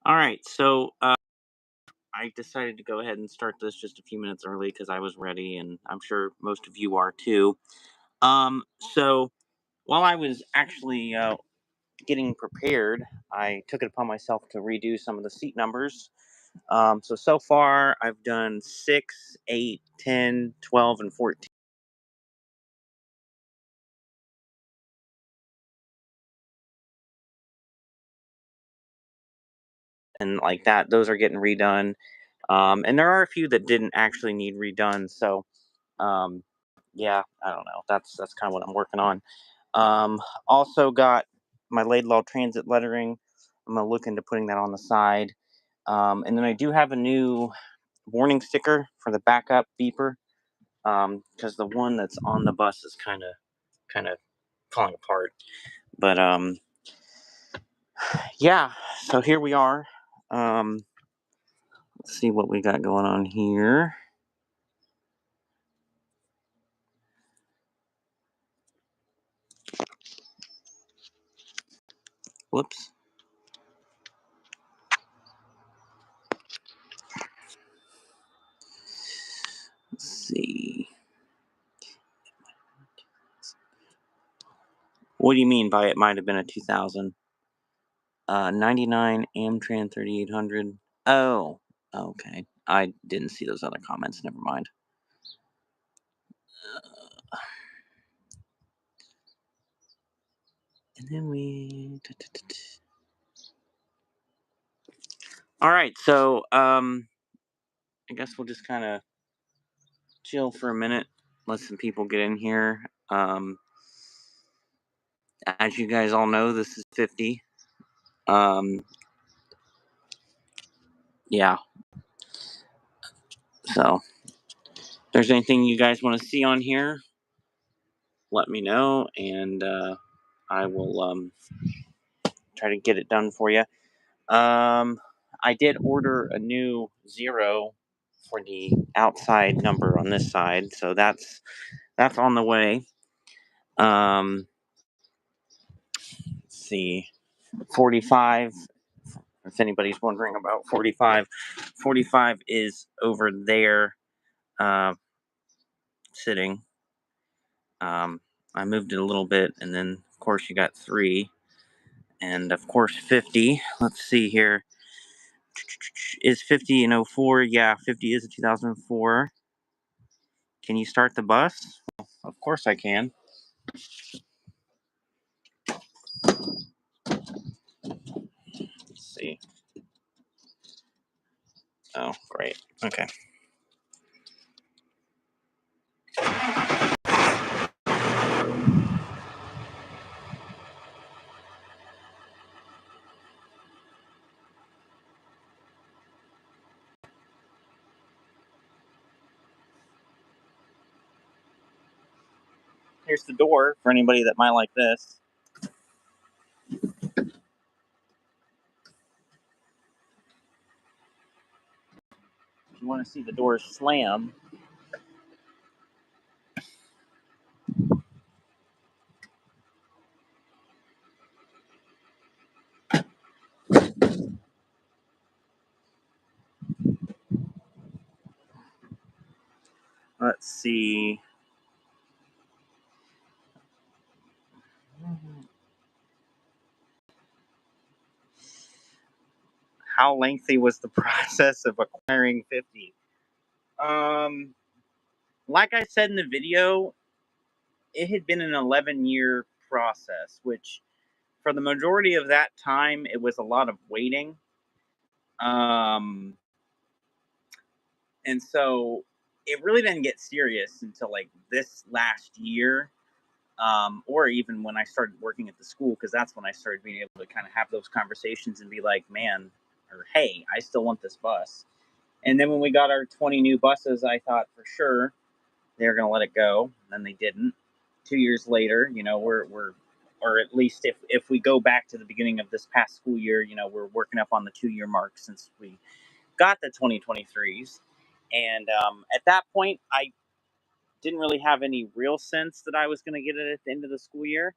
All right, so I decided to go ahead and start this just a few minutes early because I was ready, and I'm sure most of you are too. So while I was actually getting prepared, I took it upon myself to redo some of the seat numbers. So far, I've done 6, 8, 10, 12, and 14. And like that, those are getting redone. And there are a few that didn't actually need redone. So, um, yeah, I don't know. That's kind of what I'm working on. Also got my Laidlaw Transit lettering. I'm gonna look into putting that on the side. And then I do have a new warning sticker for the backup beeper, because the one that's on the bus is kind of falling apart. But yeah. So here we are. Let's see what we got going on here. Whoops. Let's see. What do you mean by it might have been a 2000? 99 Amtran 3800. Oh, okay. I didn't see those other comments. Never mind. And then we. All right, so I guess we'll just kind of chill for a minute, let some people get in here. As you guys all know, this is 50. Yeah. So, if there's anything you guys want to see on here, let me know, and I will try to get it done for you. I did order a new 0 for the outside number on this side, so that's on the way. Let's see, 45. If anybody's wondering about 45, 45 is over there, uh, sitting. I moved it a little bit, and then of course you got 3, and of course 50. Let's see here. Is 50 an 04? Yeah, 50 is a 2004. Can you start the bus? Well, of course I can. Let's see. Oh, great. Okay. Here's the door for anybody that might like this. If you want to see the door slam, let's see. How lengthy was the process of acquiring 50? Like I said in the video, it had been an 11-year process, which for the majority of that time, it was a lot of waiting. And so it really didn't get serious until like this last year, or even when I started working at the school, because that's when I started being able to kind of have those conversations and be like, man, or hey, I still want this bus. And then when we got our 20 new buses, I thought for sure they were going to let it go. And then they didn't. 2 years later, we're or at least if we go back to the beginning of this past school year, we're working up on the 2-year mark since we got the 2023s. And at that point, I didn't really have any real sense that I was going to get it at the end of the school year.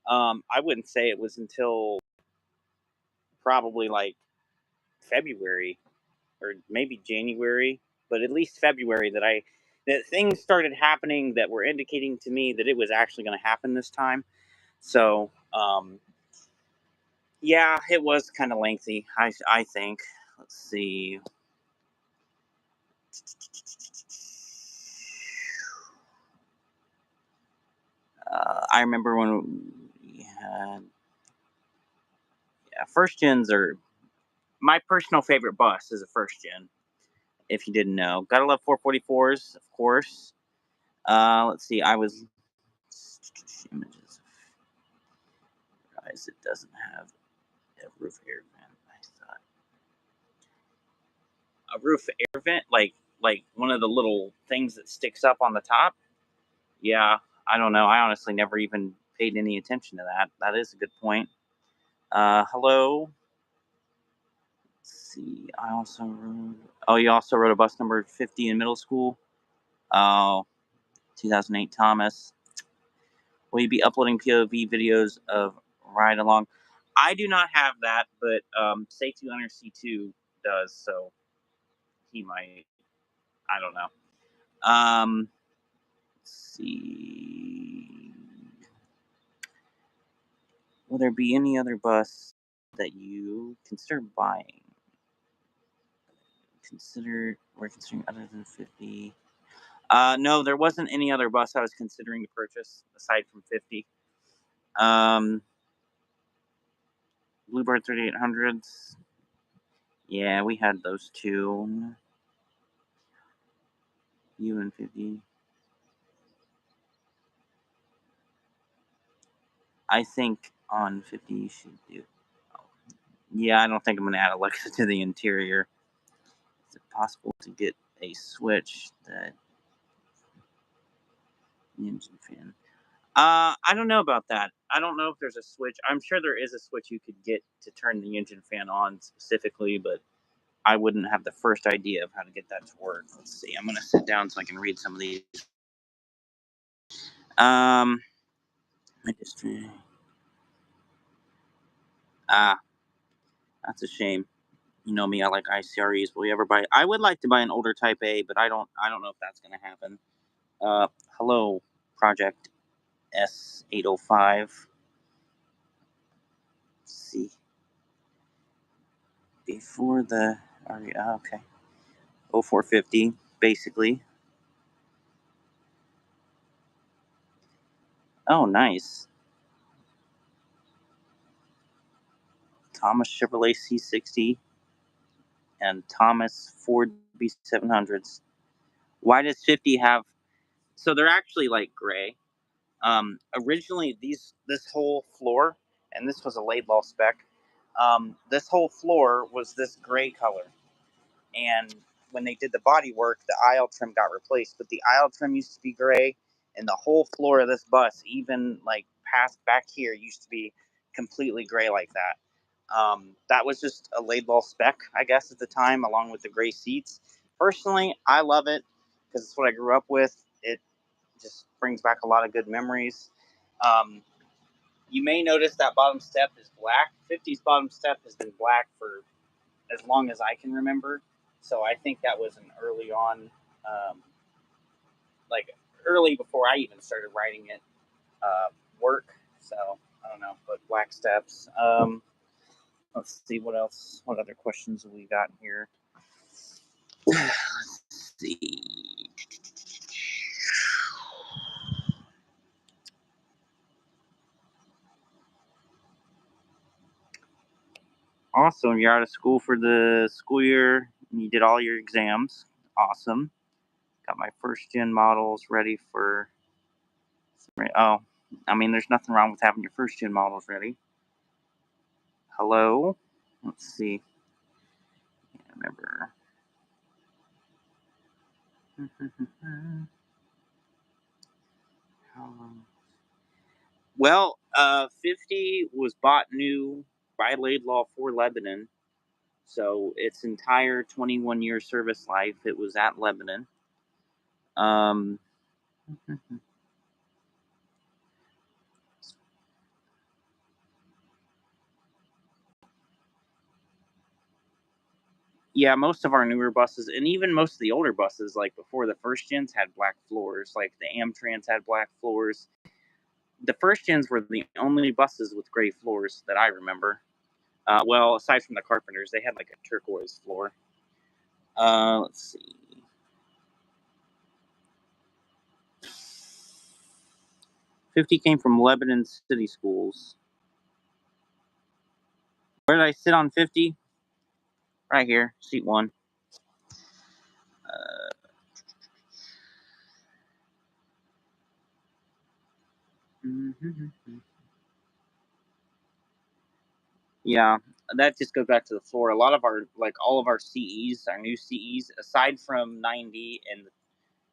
I wouldn't say it was until probably like February or maybe January, but at least February that things started happening that were indicating to me that it was actually going to happen this time. So, yeah, it was kind of lengthy. I think. Let's see. I remember when we had, yeah, first gens are my personal favorite bus is a first gen. If you didn't know, gotta love 444s, of course. Let's see. I was images. Guys, it doesn't have a roof air vent. I thought a roof air vent, like one of the little things that sticks up on the top. Yeah, I don't know. I honestly never even paid any attention to that. That is a good point. Hello. Let's see. I also wrote. Oh, you also wrote a bus number 50 in middle school. Oh, 2008 Thomas. Will you be uploading POV videos of ride along? I do not have that, but Safety Hunter C2 does, so he might. I don't know. Let's see. Will there be any other bus that you consider buying? We're considering other than 50. No, there wasn't any other bus I was considering to purchase aside from 50. Um, Bluebird 3800s. Yeah, we had those two. You and 50. I think on 50 you should do. Oh, yeah, I don't think I'm going to add Alexa to the interior. Is it possible to get a switch that engine fan? I don't know about that. I don't know if there's a switch. I'm sure there is a switch you could get to turn the engine fan on specifically, but I wouldn't have the first idea of how to get that to work. Let's see. I'm going to sit down so I can read some of these. I just that's a shame. You know me, I like ICREs. Will you ever buy? I would like to buy an older Type A, but I don't. I don't know if that's going to happen. Hello, Project S805. Let's see. Before the okay. 0450, basically. Oh, nice. Thomas Chevrolet C60 and Thomas Ford B700s. Why does 50 have? So they're actually like gray. Originally, this whole floor, and this was a Laidlaw spec. This whole floor was this gray color, and when they did the body work, the aisle trim got replaced. But the aisle trim used to be gray, and the whole floor of this bus, even like past back here, used to be completely gray like that. That was just a Laidlaw spec, I guess, at the time, along with the gray seats. Personally, I love it because it's what I grew up with. It just brings back a lot of good memories. Um, you may notice that bottom step is black. 50's bottom step has been black for as long as I can remember. So I think that was an early on, um, like early before I even started writing it, work. So I don't know, but black steps. Let's see what else. What other questions have we got here? Let's see. Awesome. You're out of school for the school year. And you did all your exams. Awesome. Got my first gen models ready for. Oh, I mean, there's nothing wrong with having your first gen models ready. Hello. Let's see. Can't remember. Well, 50 was bought new by Laidlaw for Lebanon. So its entire 21-year service life, it was at Lebanon. Um, Yeah, most of our newer buses, and even most of the older buses, like before the first gens, had black floors. Like the Amtrans had black floors. The first gens were the only buses with gray floors that I remember. Well, aside from the Carpenters, they had like a turquoise floor. Let's see. $50 came from Lebanon City Schools. Where did I sit on 50? Right here, seat 1. Yeah, that just goes back to the floor. A lot of our, like all of our CEs, our new CEs, aside from 90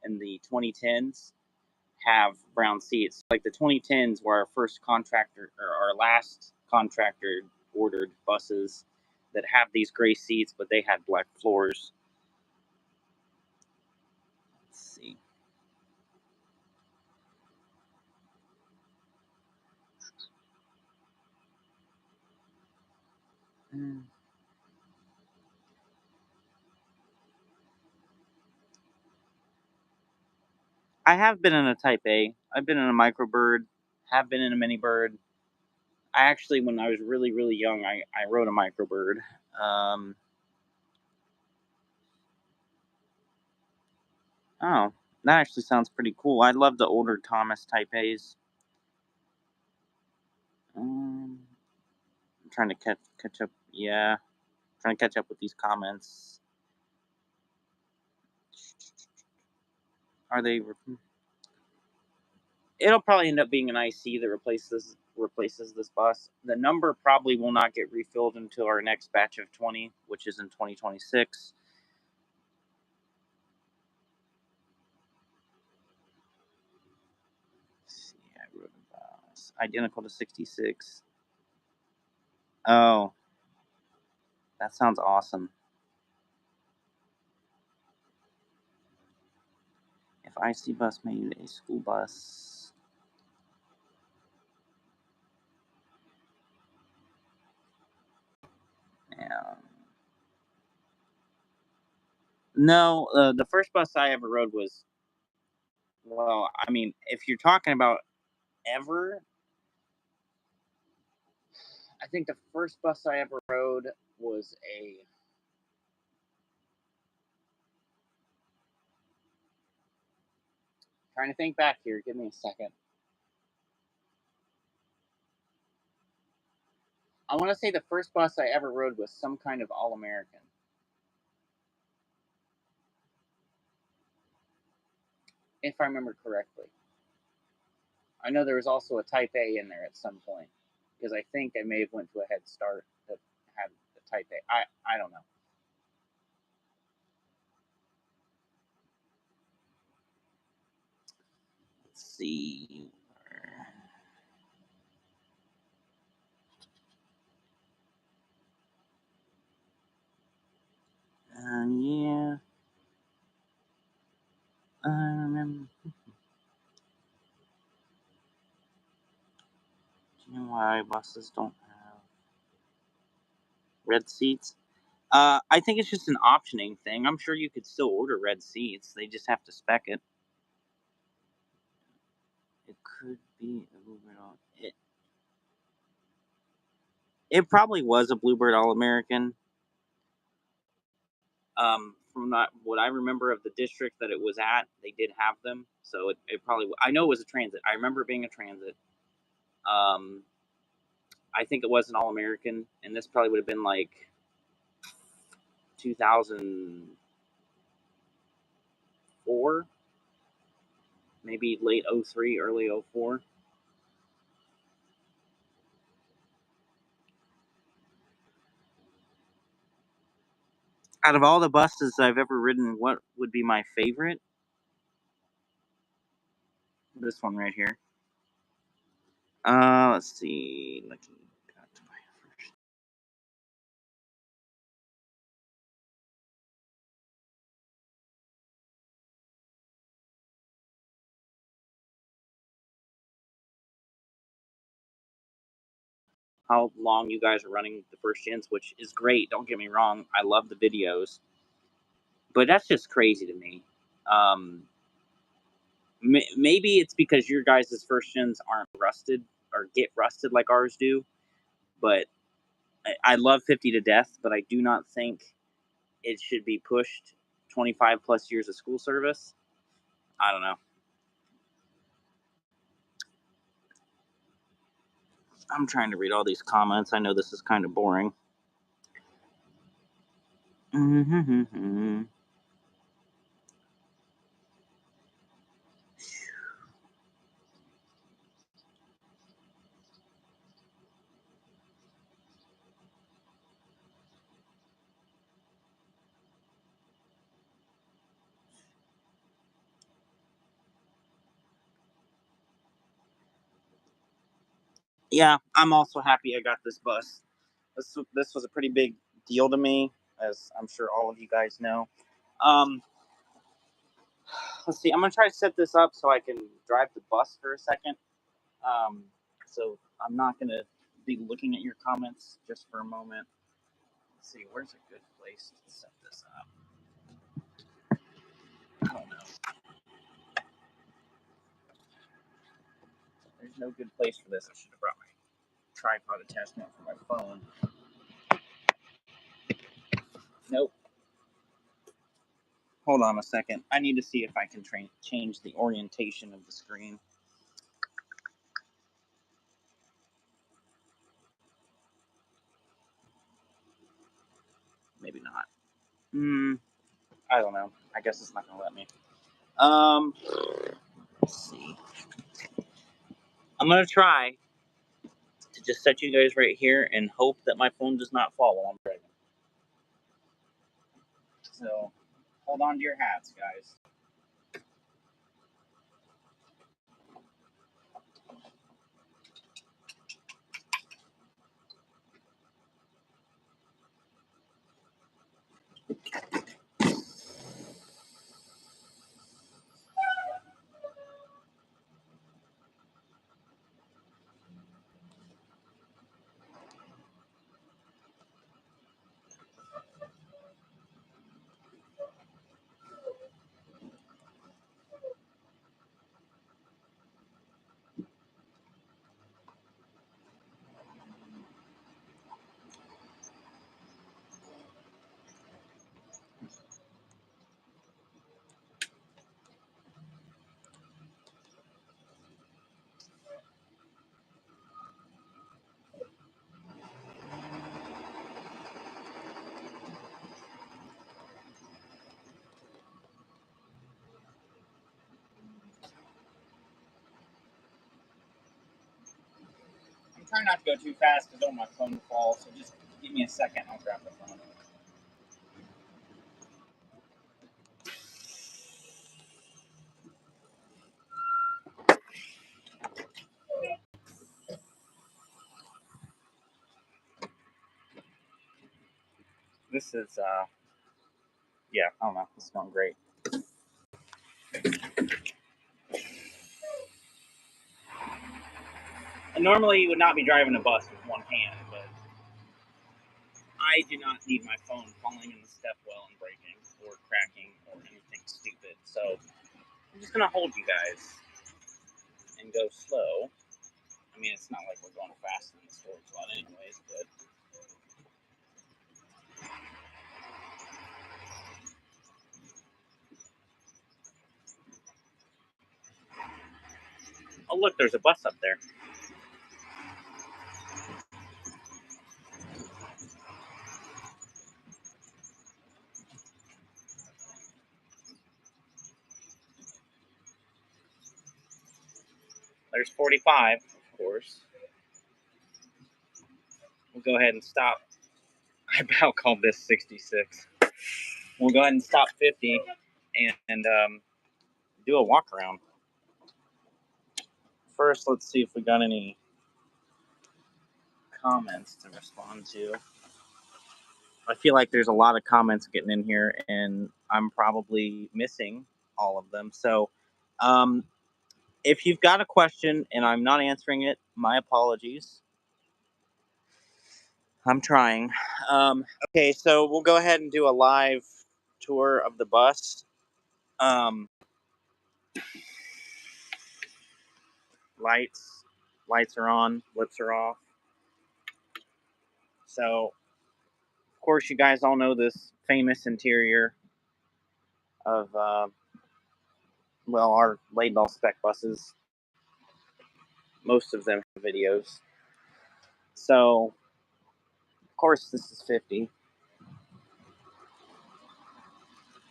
and the 2010s, have brown seats. Like the 2010s were our first contractor or our last contractor ordered buses that have these gray seats, but they had black floors. Let's see. I have been in a Type A. I've been in a Microbird. Have been in a Minibird. I actually, when I was really, really young, I rode a Microbird. Oh, that actually sounds pretty cool. I love the older Thomas Type A's. I'm trying to catch up. Yeah, trying to catch up with these comments. Are they? It'll probably end up being an IC that replaces this bus. The number probably will not get refilled until our next batch of 20, which is in 2026. See, I wrote a bus identical to 66. Oh, that sounds awesome. If IC bus made a school bus. Yeah. No, the first bus I ever rode was, well, I mean, if you're talking about ever, I think the first bus I ever rode was a. Trying to think back here. Give me a second. I want to say the first bus I ever rode was some kind of All American. If I remember correctly. I know there was also a Type A in there at some point, because I think I may have went to a Head Start that had the Type A. I don't know. Let's see. Yeah. I remember. Do you know why buses don't have red seats? I think it's just an optioning thing. I'm sure you could still order red seats. They just have to spec it. It could be a Bluebird All. It probably was a Bluebird All American. From what I remember of the district that it was at, they did have them. So it probably. I know it was a transit. I remember it being a transit. Um, I think it was an All American, and this probably would have been like 2004, maybe late 03, early 04. Out of all the buses I've ever ridden, what would be my favorite? This one right here. Let's see. how long you guys are running the first gens, which is great. Don't get me wrong. I love the videos, but that's just crazy to me. Maybe it's because your guys' first gens aren't rusted or get rusted like ours do, but I love 50 to death, but I do not think it should be pushed 25 plus years of school service. I don't know. I'm trying to read all these comments. I know this is kind of boring. Yeah, I'm also happy I got this bus. This was a pretty big deal to me, as I'm sure all of you guys know. Um, let's see. I'm gonna try to set this up so I can drive the bus for a second. So I'm not gonna be looking at your comments just for a moment. Let's see. Where's a good place to set this up? I don't know. There's no good place for this. I should have brought my tripod attachment for my phone. Nope. Hold on a second. I need to see if I can change the orientation of the screen. Maybe not. I don't know. I guess it's not gonna let me. Let's see. I'm gonna try to just set you guys right here and hope that my phone does not fall while I'm driving. So, hold on to your hats, guys. I'm trying not to go too fast because I don't want my phone to fall. So just give me a second. I'll grab the phone. This is yeah. I don't know. This is going great. And normally you would not be driving a bus with one hand, but I do not need my phone falling in the step well and breaking or cracking or anything stupid. So I'm just gonna hold you guys and go slow. I mean, it's not like we're going fast in the storage lot anyways, but oh look, there's a bus up there. There's 45, of course. We'll go ahead and stop. I about called this 66. We'll go ahead and stop 50 and do a walk around. First, let's see if we got any comments to respond to. I feel like there's a lot of comments getting in here, and I'm probably missing all of them. So, if you've got a question and I'm not answering it, my apologies. I'm trying. Okay, so we'll go ahead and do a live tour of the bus. Um, lights are on, lips are off. So, of course, you guys all know this famous interior of, our Laidlaw spec buses. Most of them have videos. So, of course, this is 50.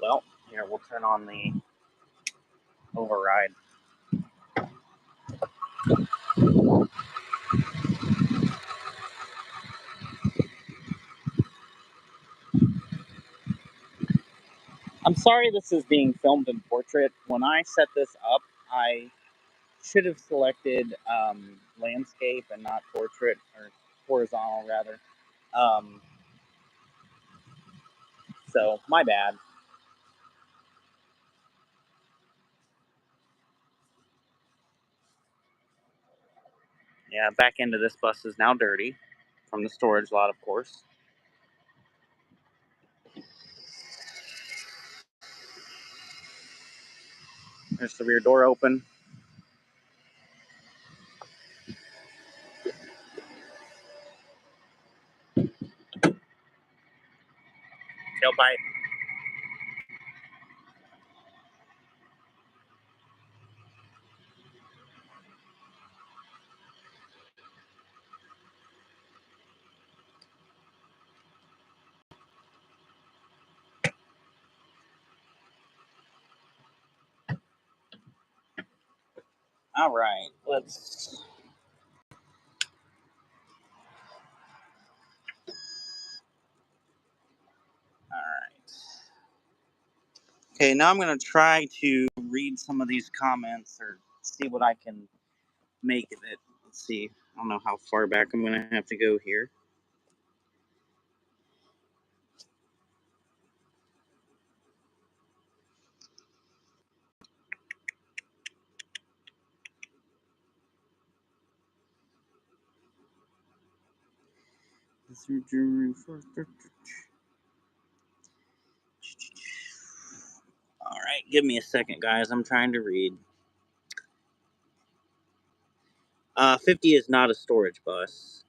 Well, here, we'll turn on the override. I'm sorry this is being filmed in portrait. When I set this up, I should have selected landscape and not portrait, or horizontal rather. Um, so my bad. Yeah, back end of this bus is now dirty from the storage lot, of course. There's the rear door open. Tailpipe. All right, let's. All right. Okay, now I'm going to try to read some of these comments or see what I can make of it. Let's see. I don't know how far back I'm going to have to go here. All right, give me a second, guys. I'm trying to read. 50 is not a storage bus.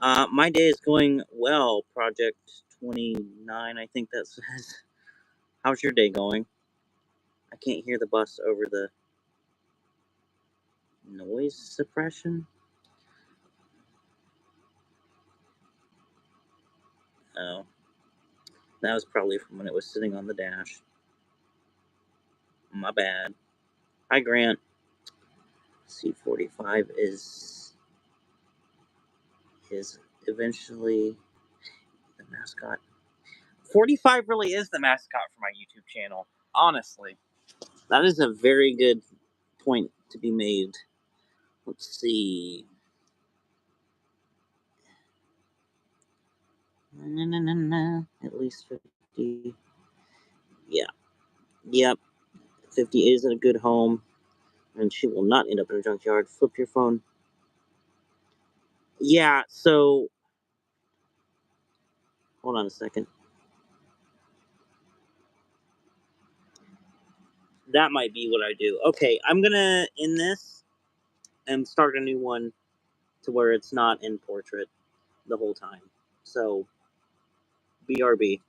My day is going well. Project 29, I think that says. How's your day going? I can't hear the bus over the noise suppression. Oh, that was probably from when it was sitting on the dash. My bad. Hi, Grant. C45 is eventually the mascot. 45 really is the mascot for my YouTube channel. Honestly, that is a very good point to be made. Let's see. At least 50. Yeah. Yep. 50 is a good home, and she will not end up in a junkyard. Flip your phone. Yeah, so. Hold on a second. That might be what I do. Okay, I'm gonna end this and start a new one to where it's not in portrait the whole time. So, BRB.